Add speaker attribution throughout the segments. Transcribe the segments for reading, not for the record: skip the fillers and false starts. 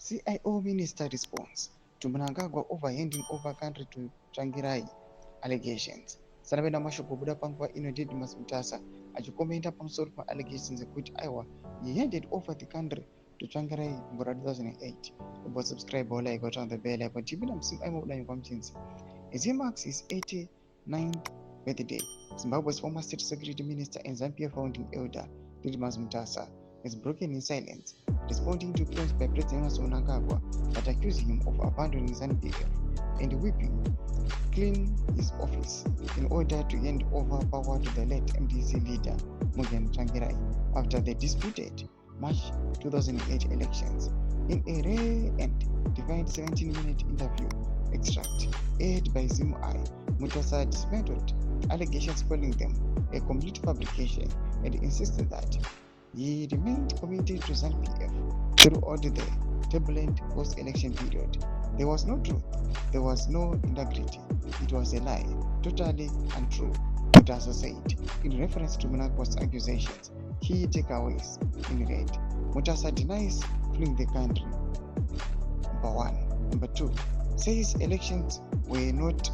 Speaker 1: CIO minister response to Mnangagwa over handing over country to Tagwirei allegations. Sanapenda mashoko kubuda panguva ino Didmus Mutasa achikomenta pamusoro allegations ekuti aiwa he handed over the country to Tagwirei mugore 2008. About subscribe or like or turn the bell icon. Tipinda msimu aimo udanyi kwa mchinzi. As he marks his 89th birthday, Zimbabwe's former state security minister and Zambia founding elder Didmus Mutasa has broken in silence, responding to claims by President Mnangagwa that accuse him of abandoning ZVAITWA and whipping clean his office in order to hand over power to the late MDC leader Tagwirei after the disputed March 2008 elections. In a rare and defined 17-minute interview extract aired by ZIM, Mutasa dismantled allegations, calling them a complete fabrication and insisted that he remained committed to ZANU-PF throughout the turbulent post-election period. There was no truth, there was no integrity, it was a lie, totally untrue, Mutasa said, in reference to Mnangagwa's accusations. Key takeaways in red. Mutasa denies fleeing the country. Number 1. Number 2. Says elections were not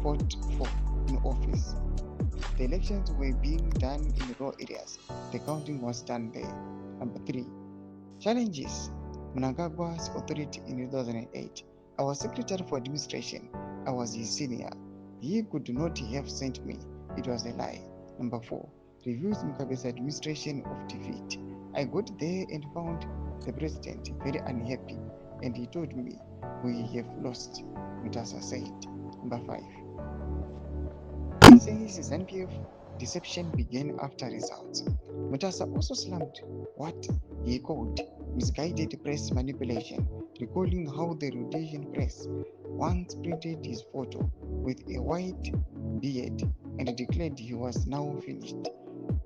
Speaker 1: fought for in office. The elections were being done in rural areas. The counting was done there. Number 3. Challenges Mnangagwa's authority in 2008. I was Secretary for Administration. I was his senior. He could not have sent me. It was a lie. Number 4. Reviews Mugabe's administration of defeat. I got there and found the president very unhappy, and he told me, "We have lost," Mutasa said. Number 5. He says ZANU-PF deception began after results. Mutasa also slammed what he called misguided press manipulation, recalling how the Rhodesian press once printed his photo with a white beard and declared he was now finished.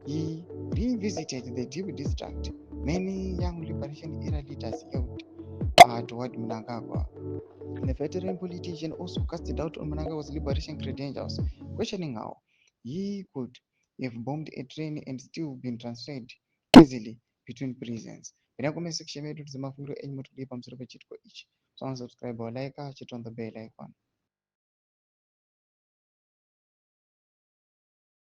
Speaker 1: He revisited the deep distrust many young liberation era leaders held toward Mnangagwa. The veteran politician also cast doubt on Mnangagwa's liberation credentials, questioning how he could have bombed a train and still been transferred easily between prisons. Pena comment section yetu tuzima fungu enyi mutuli pamusoro pechitiko ichi. So subscribe or like, hit on the bell icon.